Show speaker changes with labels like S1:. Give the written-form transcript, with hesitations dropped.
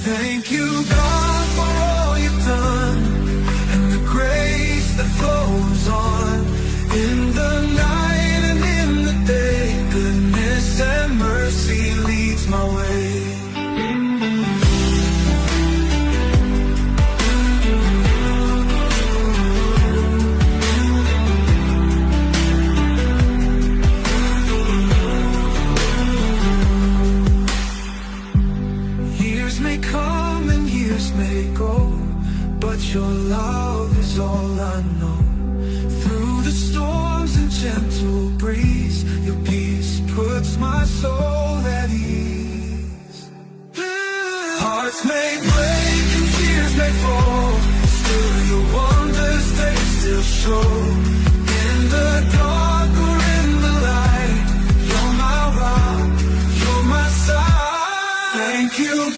S1: Thank you, God, for all you've done and the grace that flows on. In the night and in the day, goodness and mercy leads my way. Years may come and years may go, but your love is all I know. Through the storms and gentle breeze, your peace puts my soul at ease. Hearts may break and tears may fall, still your wonders they still show. In the dark or in the light, you're my rock, you're my side. Thank you.